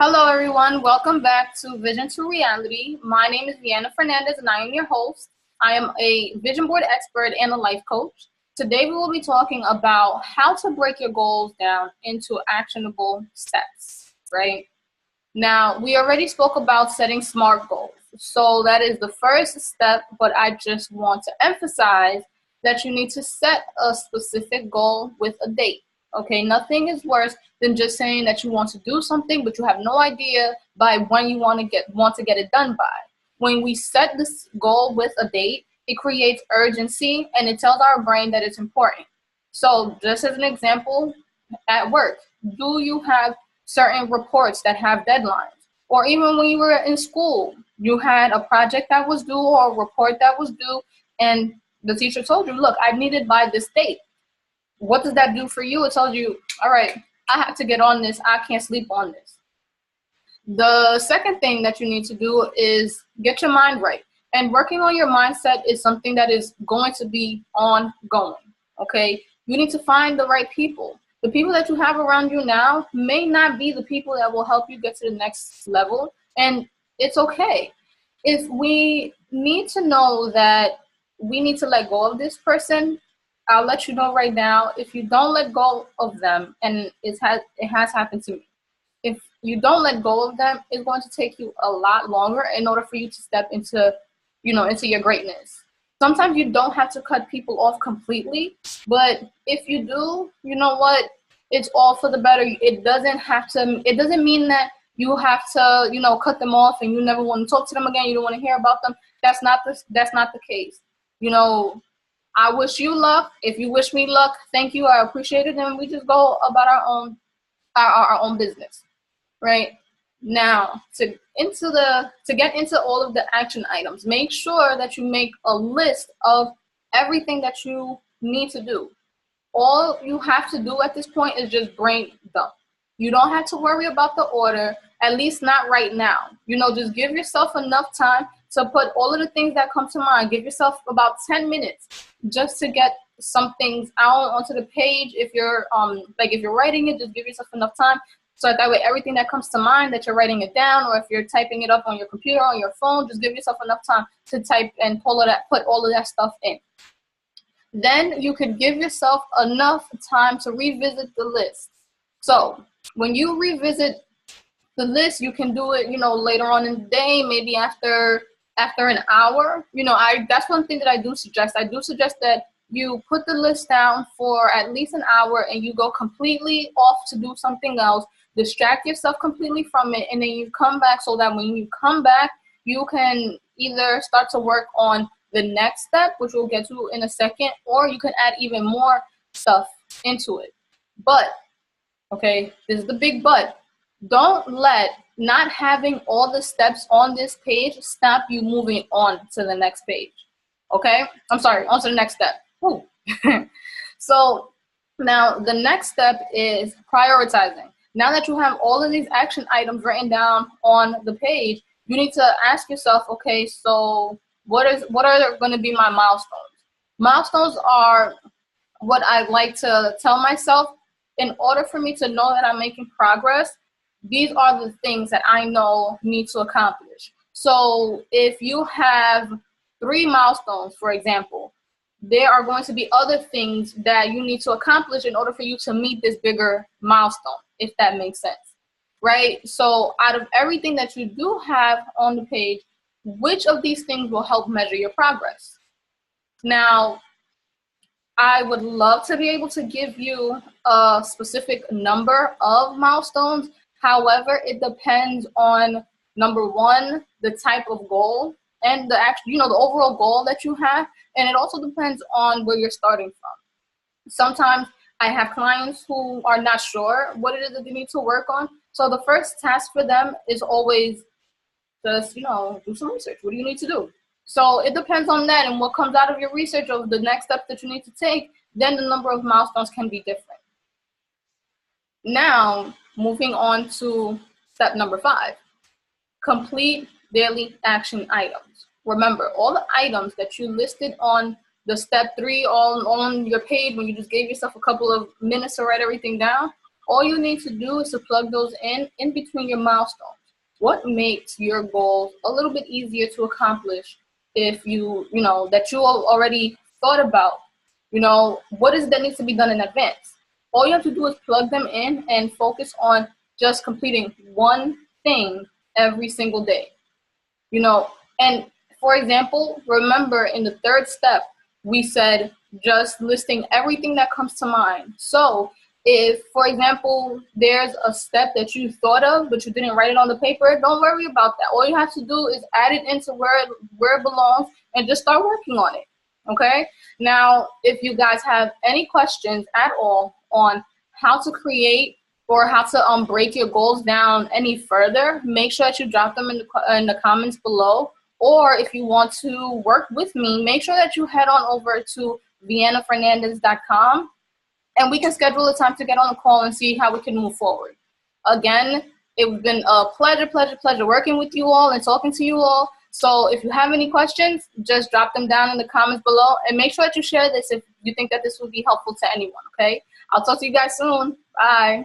Hello, everyone. Welcome back to Vision to Reality. My name is Vienna Fernandez, and I am your host. I am a vision board expert and a life coach. Today, we will be talking about how to break your goals down into actionable steps, right? Now, we already spoke about setting SMART goals. So that is the first step, but I just want to emphasize that you need to set a specific goal with a date. Okay, nothing is worse than just saying that you want to do something, but you have no idea by when you want to get it done by. When we set this goal with a date, it creates urgency and it tells our brain that it's important. So, just as an example, at work, do you have certain reports that have deadlines? Or even when you were in school, you had a project that was due or a report that was due, and the teacher told you, look, I need it by this date. What does that do for you? It tells you, all right, I have to get on this. I can't sleep on this. The second thing that you need to do is get your mind right. And working on your mindset is something that is going to be ongoing, okay? You need to find the right people. The people that you have around you now may not be the people that will help you get to the next level, and it's okay. If we need to know that we need to let go of this person, I'll let you know right now, if you don't let go of them, and it has happened to me, if you don't let go of them, it's going to take you a lot longer in order for you to step into, into your greatness. Sometimes you don't have to cut people off completely, but if you do, you know what? It's all for the better. It doesn't mean that you have to, cut them off and you never want to talk to them again. You don't want to hear about them. That's not the case. I wish you luck. If you wish me luck, thank you. I appreciate it. And we just go about our own business, right? Now, to get into all of the action items, make sure that you make a list of everything that you need to do. All you have to do at this point is just brain dump. You don't have to worry about the order, at least not right now. Just give yourself enough time to put all of the things that come to mind. Give yourself about 10 minutes just to get some things out onto the page. If you're if you're writing it, just give yourself enough time so that way everything that comes to mind that you're writing it down, or if you're typing it up on your computer, on your phone, just give yourself enough time to type and put all of that stuff in. Then you could give yourself enough time to revisit the list. So when you revisit the list, you can do it, later on in the day, maybe after an hour. That's one thing that I do suggest. I do suggest that you put the list down for at least an hour and you go completely off to do something else, distract yourself completely from it, and then you come back so that when you come back, you can either start to work on the next step, which we'll get to in a second, or you can add even more stuff into it. But, okay, this is the big but. Don't let not having all the steps on this page stop you moving on to the next page. Okay? I'm sorry, on to the next step. Ooh. So now the next step is prioritizing. Now that you have all of these action items written down on the page, you need to ask yourself, okay, so what are going to be my milestones? Milestones are what I like to tell myself in order for me to know that I'm making progress. These are the things that I know need to accomplish. So if you have 3 milestones, for example, there are going to be other things that you need to accomplish in order for you to meet this bigger milestone, if that makes sense, right? So out of everything that you do have on the page, which of these things will help measure your progress? Now, I would love to be able to give you a specific number of milestones. However, it depends on, number one, the type of goal and the overall goal that you have. And it also depends on where you're starting from. Sometimes I have clients who are not sure what it is that they need to work on. So the first task for them is always just, do some research. What do you need to do? So it depends on that and what comes out of your research of the next steps that you need to take. Then the number of milestones can be different. Now, moving on to step number 5, complete daily action items. Remember, all the items that you listed on the step 3 on your page when you just gave yourself a couple of minutes to write everything down, All you need to do is to plug those in between your milestones. What makes your goals a little bit easier to accomplish if you know, that you already thought about? You know, what is that needs to be done in advance? All you have to do is plug them in and focus on just completing one thing every single day. You know, and for example, remember in the third step, we said just listing everything that comes to mind. So if, for example, there's a step that you thought of, but you didn't write it on the paper, don't worry about that. All you have to do is add it into where it belongs and just start working on it. Okay? Now, if you guys have any questions at all on how to create or how to break your goals down any further, make sure that you drop them in the comments below. Or if you want to work with me, make sure that you head on over to viannafernandez.com and we can schedule a time to get on a call and see how we can move forward. Again, it's been a pleasure working with you all and talking to you all. So if you have any questions, just drop them down in the comments below and make sure that you share this if you think that this would be helpful to anyone, okay? I'll talk to you guys soon. Bye.